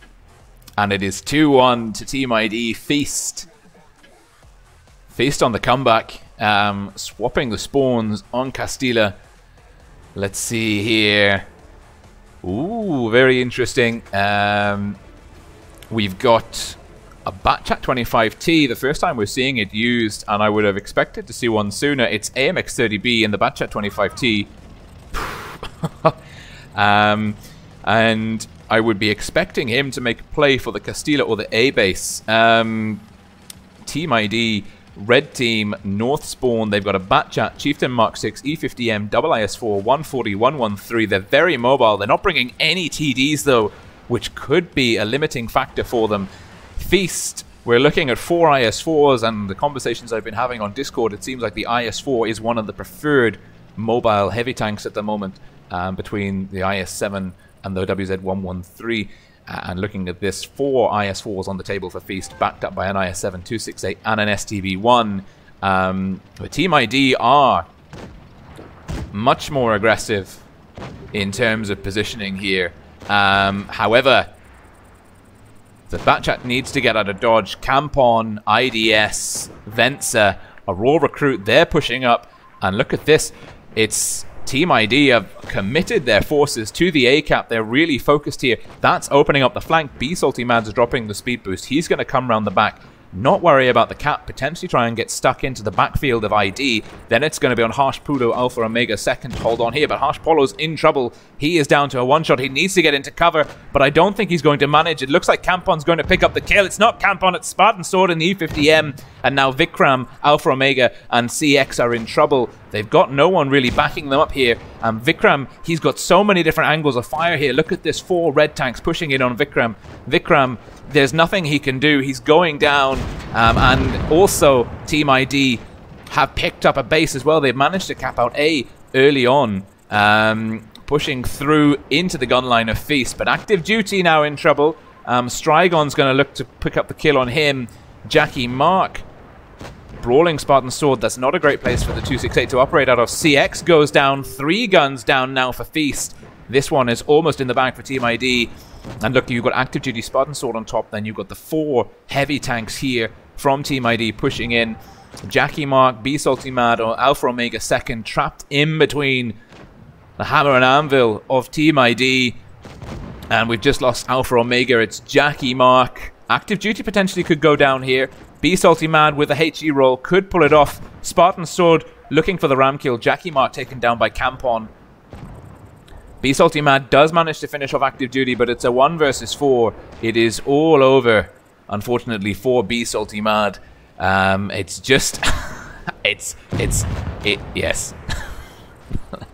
[SPEAKER 1] it is 2-1 to Team ID. Feast. Feast on the comeback. Swapping the spawns on Castilla. Let's see here. Ooh, very interesting. We've got a Batchat 25T. The first time we're seeing it used, and I would have expected to see one sooner. It's AMX30B in the Batchat 25T. And I would be expecting him to make a play for the Castilla or the A base. Team ID, red team, north spawn. They've got a Batchat, Chieftain Mark 6, E50M, double IS4, 140, 113. They're very mobile. They're not bringing any TDs though, which could be a limiting factor for them. Feast, we're looking at 4 IS4s, and the conversations I've been having on Discord, it seems like the IS4 is one of the preferred mobile heavy tanks at the moment, between the IS7 and the WZ113. And looking at this, 4 IS4s on the table for Feast, backed up by an IS7 268 and an STB1. But Team ID are much more aggressive in terms of positioning here. However, the Batchat needs to get out of dodge. Campon, IDS, Venza, a raw recruit, they're pushing up. And look at this, it's Team ID have committed their forces to the A cap. They're really focused here. That's opening up the flank. B Salty Mad's dropping the speed boost. He's going to come around the back. Not worry about the cap. Potentially try and get stuck into the backfield of ID. Then it's going to be on Harsh Pudo, Alpha Omega second. Hold on here, but Harsh Polo's in trouble. He is down to a one-shot. He needs to get into cover, but I don't think he's going to manage. It looks like Campon's going to pick up the kill. It's not Campon, it's Spartan Sword in the E50M. And now Vikram, Alpha Omega, and CX are in trouble. They've got no one really backing them up here. Vikram, he's got so many different angles of fire here. Look at this, 4 red tanks pushing in on Vikram. Vikram, there's nothing he can do. He's going down. And also, Team ID have picked up a base as well. They've managed to cap out A early on, pushing through into the gun line of Feast. But Active Duty now in trouble. Strigon's going to look to pick up the kill on him. Jackie Mark, brawling Spartan Sword. That's not a great place for the 268 to operate out of. CX goes down. 3 guns down now for Feast. This one is almost in the bag for Team ID. And look, you've got Active Duty Spartan Sword on top. Then you've got the 4 heavy tanks here from Team ID pushing in. Jackie Mark, B Salty Mad, or Alpha Omega second, trapped in between the hammer and anvil of Team ID. And we've just lost Alpha Omega. It's Jackie Mark. Active Duty potentially could go down here. B Salty Mad with a HE roll could pull it off. Spartan Sword looking for the ram kill. Jackie Mark taken down by Campon. B Salty Mad does manage to finish off Active Duty, but it's a 1 versus 4. It is all over, unfortunately, for B Salty Mad. It's just, yes.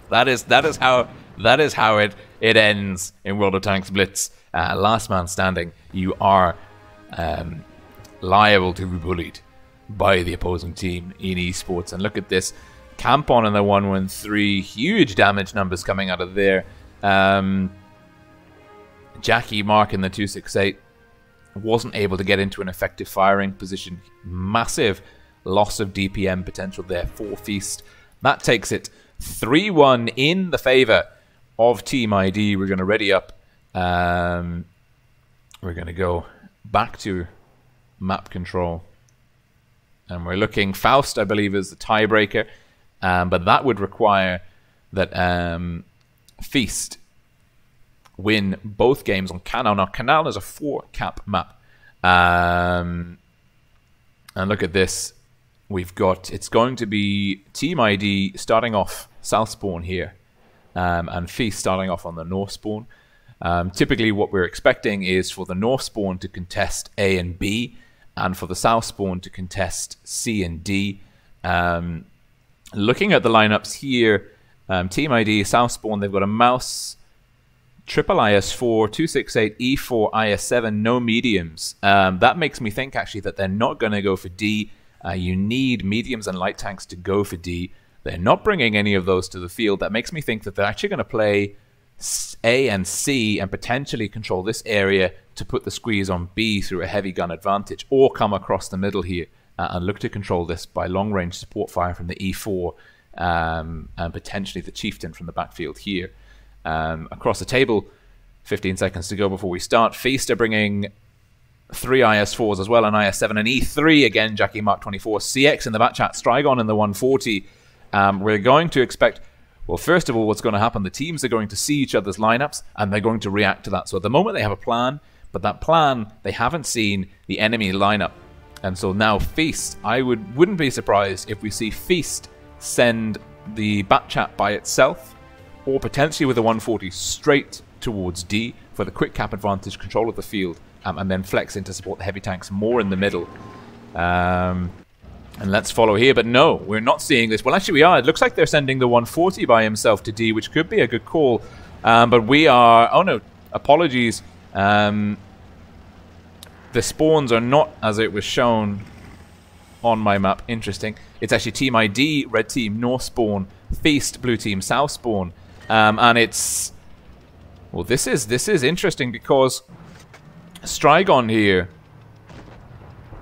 [SPEAKER 1] that is how it ends in World of Tanks Blitz. Last man standing. You are liable to be bullied by the opposing team in esports. And look at this. Campon in the 113, huge damage numbers coming out of there. Jackie Mark in the 268 wasn't able to get into an effective firing position. Massive loss of DPM potential there for Feast. That takes it 3-1 in the favor of Team ID. We're going to ready up we're going to go back to map control. And we're looking, Faust, I believe, is the tiebreaker. But that would require that Feast win both games on Canal. Now, Canal is a 4-cap map. And look at this. We've got, it's going to be Team ID starting off south spawn here. And Feast starting off on the north spawn. Typically what we're expecting is for the north spawn to contest A and B, and for the south spawn to contest C and D. Looking at the lineups here, Team ID, south spawn, they've got a mouse, triple IS4, 268, E4, IS7, no mediums. That makes me think actually that they're not going to go for D. You need mediums and light tanks to go for D. They're not bringing any of those to the field. That makes me think that they're actually going to play A and C and potentially control this area to put the squeeze on B through a heavy gun advantage, or come across the middle here and look to control this by long-range support fire from the E4 and potentially the chieftain from the backfield here. Across the table, 15 seconds to go before we start. Feast are bringing 3 IS4s as well, an IS7 and E3 again, Jackie Mark 24, CX in the back chat, Strigon in the 140. We're going to expect, well, first of all, what's going to happen, the teams are going to see each other's lineups and they're going to react to that. So at the moment they have a plan, but that plan, they haven't seen the enemy lineup. And so now Feast, I wouldn't be surprised if we see Feast send the bat chat by itself, or potentially with a 140 straight towards D for the quick cap advantage, control of the field, and then flex in to support the heavy tanks more in the middle. And let's follow here, but no, we're not seeing this. Well, actually we are. It looks like they're sending the 140 by himself to D, which could be a good call. But we are... Oh no, apologies. The spawns are not as it was shown on my map. Interesting. It's actually Team ID, red team, north spawn, Feast, blue team, south spawn. And it's... Well, this is interesting because Strigon here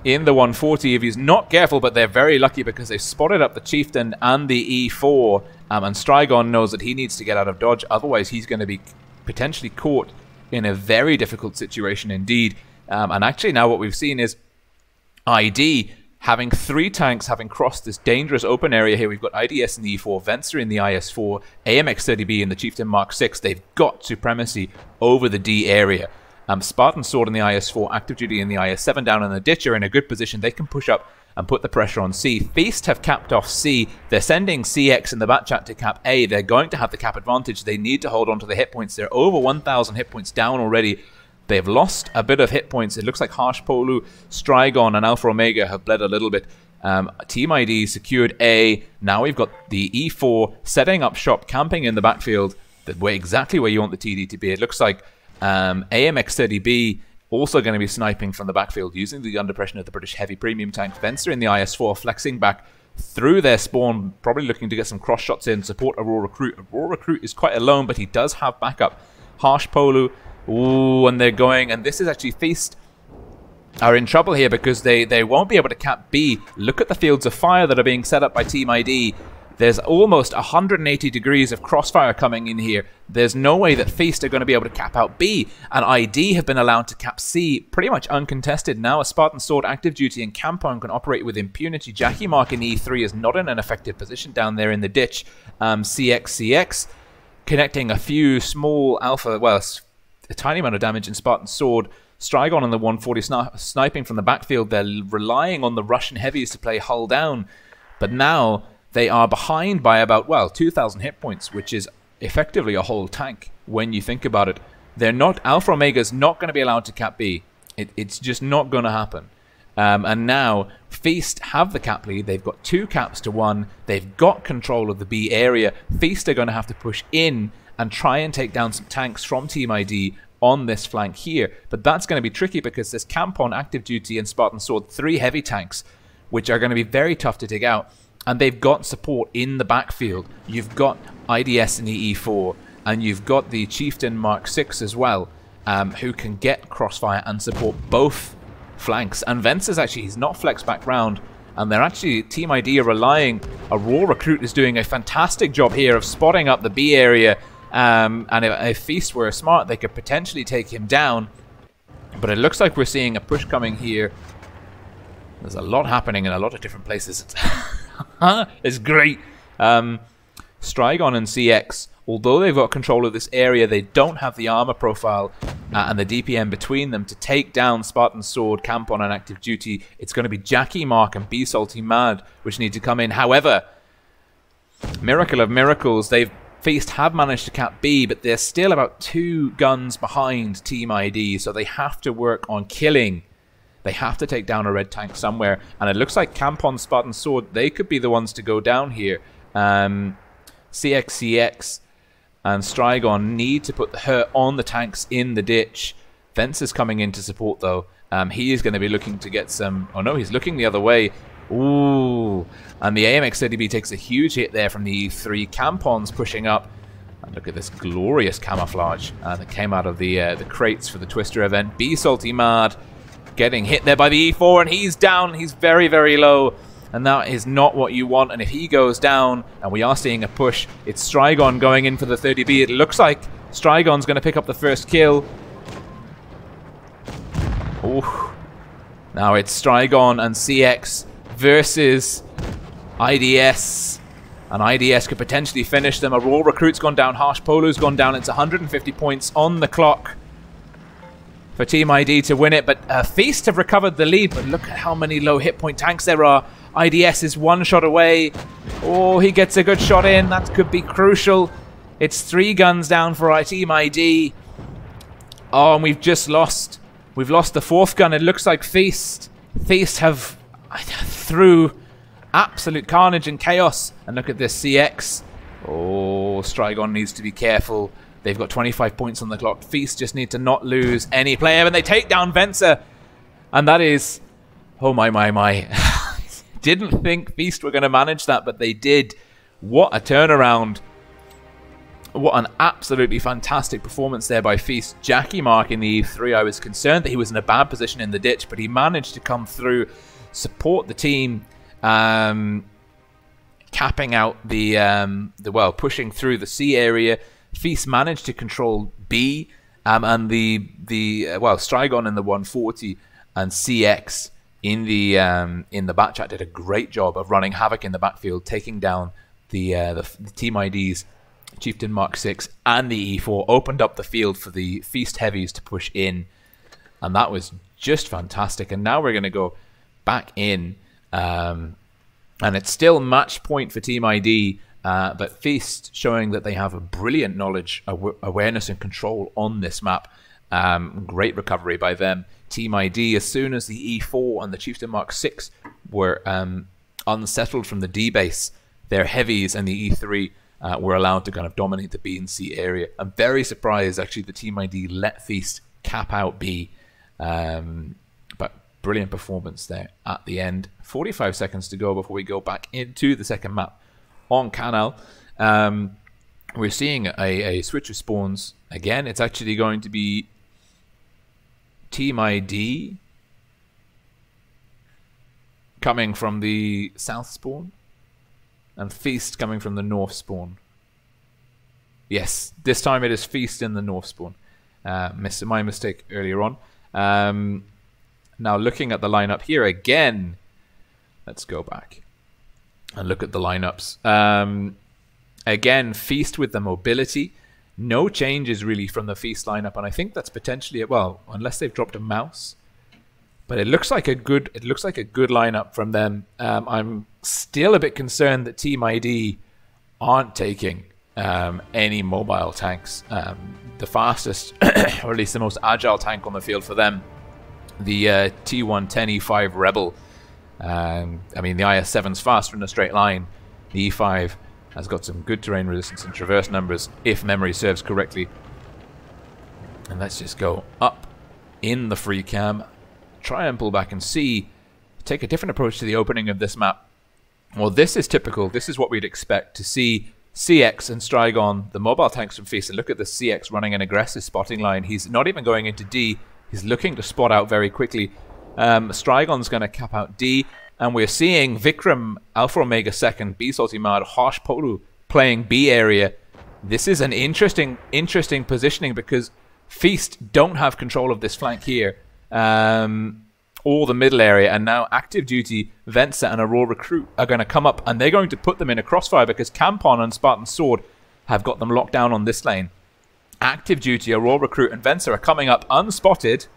[SPEAKER 1] in the 140, if he's not careful, but they're very lucky because they spotted up the chieftain and the E4, and Strigon knows that he needs to get out of dodge, otherwise he's going to be potentially caught in a very difficult situation indeed. And actually now what we've seen is ID having 3 tanks having crossed this dangerous open area here. We've got IDS in the E4, Venser in the IS4, AMX-30B in the Chieftain Mark 6. They've got supremacy over the D area. Spartan Sword in the IS4, Active Duty in the IS7 down in the ditch are in a good position. They can push up and put the pressure on C. Feast have capped off C. They're sending CX in the back chat to cap A. They're going to have the cap advantage. They need to hold on to the hit points. They're over 1,000 hit points down already. They've lost a bit of hit points. It looks like Harsh Polu, Strigon, and Alpha Omega have bled a little bit. Team ID secured A. Now we've got the E4 setting up shop, camping in the backfield, exactly where you want the TD to be. It looks like AMX-30B also going to be sniping from the backfield using the underpression of the British heavy premium tank. Venser in the IS4 flexing back through their spawn, probably looking to get some cross shots in, support Aurora Recruit. Aurora Recruit is quite alone, but he does have backup. Harsh Polu, ooh, and they're going, and this is actually Feast are in trouble here because they won't be able to cap B. Look at the fields of fire that are being set up by Team ID. There's almost 180 degrees of crossfire coming in here. There's no way that Feast are going to be able to cap out B. And ID have been allowed to cap C pretty much uncontested. Now a Spartan Sword, Active Duty, and Campon can operate with impunity. Jackie Mark in E3 is not in an effective position down there in the ditch. CX connecting a few small alpha, well, a tiny amount of damage in Spartan Sword. Strigon on the 140 sniping from the backfield. They're relying on the Russian heavies to play hull down. But now they are behind by about, well, 2,000 hit points, which is effectively a whole tank when you think about it. They're not, Alpha Omega's not going to be allowed to cap B. It's just not going to happen. And now Feast have the cap lead. They've got 2 caps to 1. They've got control of the B area. Feast are going to have to push in and try and take down some tanks from Team ID on this flank here. But that's going to be tricky because there's Campon, Active Duty, and Spartan Sword, 3 heavy tanks, which are going to be very tough to take out. And they've got support in the backfield. You've got IDS in the E4, and you've got the Chieftain Mark 6 as well, who can get crossfire and support both flanks. And Venser's actually, he's not flexed back round, and they're actually, Team ID are relying, Aurora Recruit is doing a fantastic job here of spotting up the B area, and if Feast were smart, they could potentially take him down. But it looks like we're seeing a push coming here. There's a lot happening in a lot of different places. It's great. Strigon and CX, although they've got control of this area, they don't have the armor profile and the DPM between them to take down Spartan Sword, Campon, and Active Duty. It's going to be Jackie Mark and Be Salty Mad which need to come in. However, miracle of miracles, Feast have managed to cap B, but they're still about 2 guns behind Team ID, so they have to work on killing. They have to take down a red tank somewhere, and it looks like Campon, Spartan Sword, they could be the ones to go down here. CXCX and Strigon need to put the hurt on the tanks in the ditch. Vence is coming in to support, though. He is going to be looking to get some... Oh, no, he's looking the other way. Ooh. And the AMX-30B takes a huge hit there from the E3. Campon's pushing up. And look at this glorious camouflage that came out of the crates for the Twister event. Be Salty Mad getting hit there by the E4, and he's down. He's very, very low. And that is not what you want. And if he goes down, and we are seeing a push, it's Strigon going in for the 30B. It looks like Strigon's going to pick up the first kill. Ooh. Now it's Strigon and CX versus IDS. And IDS could potentially finish them. A Raw Recruit's gone down. Harsh Polo's gone down. It's 150 points on the clock for Team ID to win it. But Feast have recovered the lead. But look at how many low hit point tanks there are. IDS is 1 shot away. Oh, he gets a good shot in. That could be crucial. It's 3 guns down for our Team ID. Oh, and we've just lost. We've lost the 4th gun. It looks like Feast have through absolute carnage and chaos. And look at this CX. Oh, Strigon needs to be careful. They've got 25 points on the clock. Feast just need to not lose any player. And they take down Venser. And that is... Oh, my. Didn't think Feast were going to manage that, but they did. What a turnaround. What an absolutely fantastic performance there by Feast. Jackie Mark in the E3, I was concerned that he was in a bad position in the ditch, but he managed to come through, support the team, capping out the pushing through the C area. Feast managed to control B, and Strigon in the 140 and CX in the backchat did a great job of running havoc in the backfield, taking down the Team ID's Chieftain Mark 6 and the E4, opened up the field for the Feast heavies to push in, and that was just fantastic. And now we're going to go back in, and it's still match point for Team ID, but Feast showing that they have a brilliant knowledge, awareness and control on this map. Great recovery by them. Team ID, as soon as the E4 and the Chieftain Mark 6 were unsettled from the D base, their heavies and the E3 were allowed to kind of dominate the B and C area. I'm very surprised actually the Team ID let Feast cap out B, but brilliant performance there at the end. 45 seconds to go before we go back into the second map on Canal. We're seeing a switch of spawns again. It's actually going to be Team ID coming from the south spawn and Feast coming from the north spawn. Yes, this time it is Feast in the north spawn. My mistake earlier on. Now looking at the lineup here again, let's go back and look at the lineups. Again, Feast with the mobility. No changes really from the Feast lineup, and I think that's potentially well, unless they've dropped a mouse. But it looks like a good lineup from them. I'm still a bit concerned that Team ID aren't taking any mobile tanks. The fastest, or at least the most agile tank on the field for them, the T110 E5 Rebel. I mean, the IS-7's faster in a straight line. The E5 has got some good terrain resistance and traverse numbers, if memory serves correctly. And let's just go up in the free cam, try and pull back and see, take a different approach to the opening of this map. Well, this is typical. This is what we'd expect to see CX and Strigon, the mobile tanks from Feast. And look at the CX running an aggressive spotting line. He's not even going into D. He's looking to spot out very quickly. Strigon's going to cap out D. And we're seeing Vikram, Alpha Omega 2nd, B Salty Mad, Harsh Polu playing B area. This is an interesting positioning because Feast don't have control of this flank here. all the middle area, and now Active Duty, Venser, and a Raw Recruit are going to come up, and they're going to put them in a crossfire because Campon and Spartan Sword have got them locked down on this lane. Active Duty, a Raw Recruit, and Venser are coming up unspotted,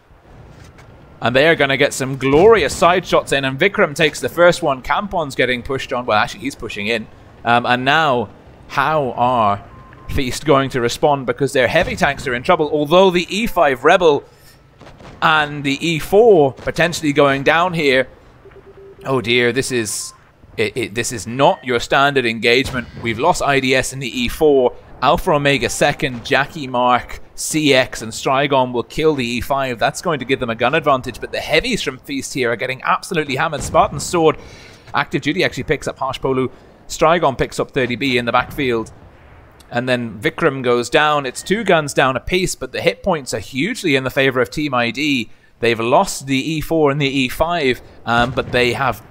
[SPEAKER 1] and they are going to get some glorious side shots in, and Vikram takes the first one. Campon's getting pushed on. Well, actually, he's pushing in. And now, how are Feast going to respond? Because their heavy tanks are in trouble, although the E5 Rebel and the E4 potentially going down here. Oh dear, this is not your standard engagement. We've lost IDS in the E4. Alpha Omega second, Jackie Mark, CX, and Strigon will kill the E5. That's going to give them a gun advantage, but the heavies from Feast here are getting absolutely hammered. Spartan Sword, Active Duty actually picks up Harsh Polu. Strigon picks up 30B in the backfield. And then Vikram goes down. It's 2 guns down apiece, but the hit points are hugely in the favor of Team ID. They've lost the E4 and the E5, but they have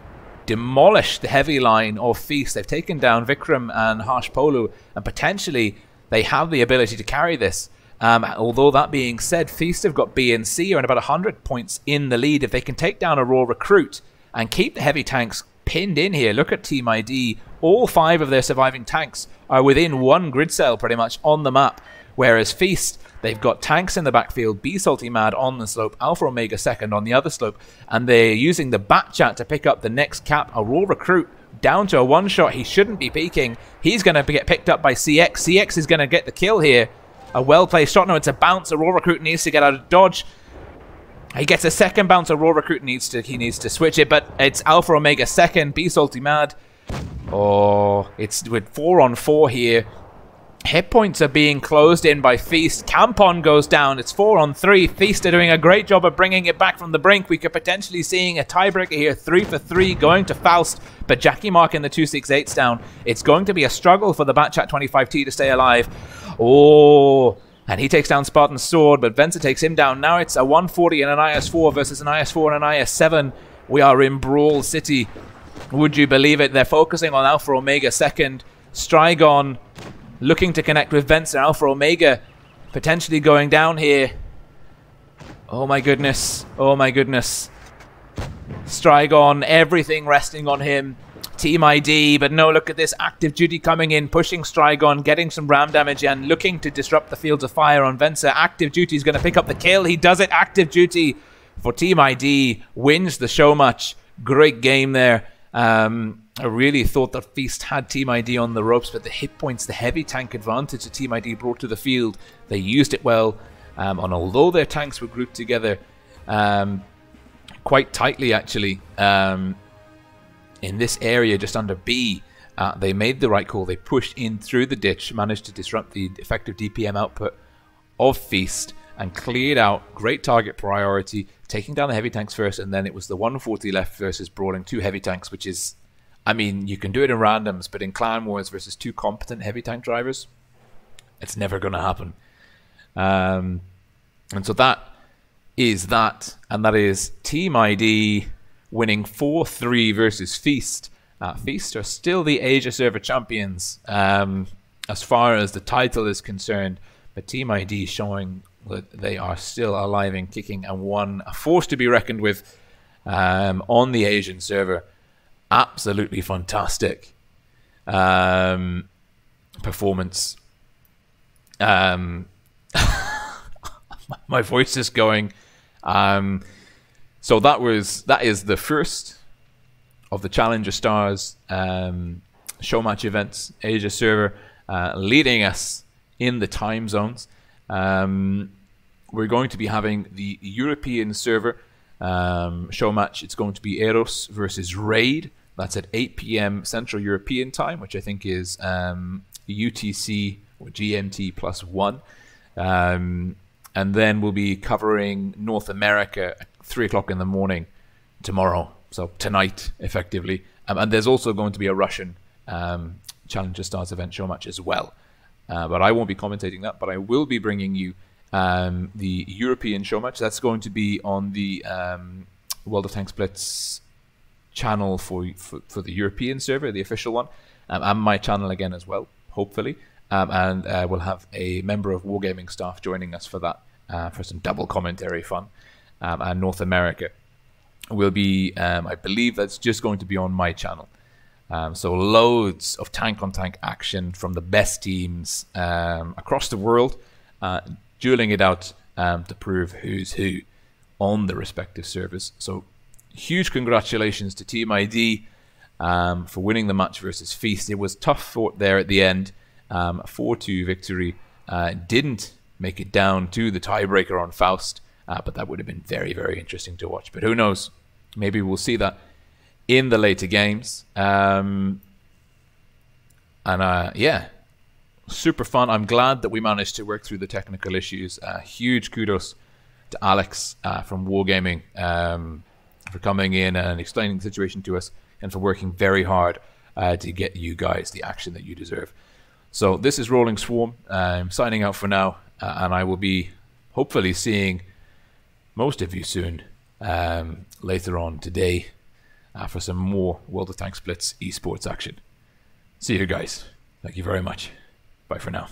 [SPEAKER 1] demolished the heavy line of Feast. They've taken down Vikram and Harsh Polu, and potentially they have the ability to carry this. Although that being said, Feast have got B and C are in about 100 points in the lead. If they can take down a Raw Recruit and keep the heavy tanks pinned in here, look at Team ID. All 5 of their surviving tanks are within 1 grid cell pretty much on the map, whereas Feast, they've got tanks in the backfield, B Salty Mad on the slope, Alpha Omega second on the other slope, and they're using the bat chat to pick up the next cap. A Raw Recruit down to a one-shot. He shouldn't be peeking. He's going to get picked up by CX. CX is going to get the kill here. A well-placed shot. No, it's a bounce. A Raw Recruit needs to get out of dodge. He gets a second bounce. A Raw Recruit needs to switch it, but it's Alpha Omega second, B Salty Mad. Oh, it's with 4 on 4 here. Hit points are being closed in by Feast. Campon goes down. It's 4 on 3. Feast are doing a great job of bringing it back from the brink. We could potentially seeing a tiebreaker here. 3 for 3 going to Faust, but Jackie Mark in the 268's down. It's going to be a struggle for the Batchat 25T to stay alive. Oh, and he takes down Spartan Sword, but Venser takes him down. Now it's a 140 and an IS-4 versus an IS-4 and an IS-7. We are in Brawl City. Would you believe it? They're focusing on Alpha Omega second. Strigon looking to connect with Venser. Alpha Omega potentially going down here. Oh my goodness. Oh my goodness. Strigon, everything resting on him. Team ID, but no, look at this. Active Duty coming in, pushing Strigon, getting some ram damage and looking to disrupt the fields of fire on Venser. Active Duty is going to pick up the kill. He does it. Active Duty for Team ID wins the show match. Great game there. I really thought that Feast had Team ID on the ropes, but the hit points, the heavy tank advantage that Team ID brought to the field, they used it well. And although their tanks were grouped together quite tightly, actually, in this area just under B, they made the right call. They pushed in through the ditch, managed to disrupt the effective DPM output of Feast, and cleared out. Great target priority, taking down the heavy tanks first, and then it was the 140 left versus brawling 2 heavy tanks, which is, I mean, you can do it in randoms, but in clan wars versus 2 competent heavy tank drivers, it's never going to happen. And so that is that, and that is Team ID winning 4-3 versus Feast. Feast are still the Asia server champions as far as the title is concerned, but Team ID showing that they are still alive and kicking, and a force to be reckoned with on the Asian server. Absolutely fantastic performance. My voice is going. So that is the first of the Challenger Stars show match events, Asia server, leading us in the time zones. We're going to be having the European server show match. It's going to be Eros versus Raid. That's at 8 p.m. Central European time, which I think is UTC or GMT +1. And then we'll be covering North America at 3 o'clock in the morning tomorrow. So tonight, effectively. And there's also going to be a Russian Challenger Stars event show match as well. But I won't be commentating that, but I will be bringing you the European show match. That's going to be on the World of Tanks Blitz channel for the European server, the official one, and my channel again as well, hopefully. And we'll have a member of Wargaming staff joining us for that, for some double commentary fun. and North America will be, I believe that's just going to be on my channel. So loads of tank-on-tank action from the best teams across the world, dueling it out to prove who's who on the respective servers. So huge congratulations to Team ID for winning the match versus Feast. It was tough fought there at the end. 4-2 victory. Didn't make it down to the tiebreaker on Faust, but that would have been very, very interesting to watch. But who knows? Maybe we'll see that in the later games. Yeah, super fun. I'm glad that we managed to work through the technical issues. Huge kudos to Alex from Wargaming for coming in and explaining the situation to us, and for working very hard to get you guys the action that you deserve. So this is Rolling Swarm. I'm signing out for now, and I will be hopefully seeing most of you soon later on today for some more World of Tanks Blitz esports action. See you guys. Thank you very much. Bye for now.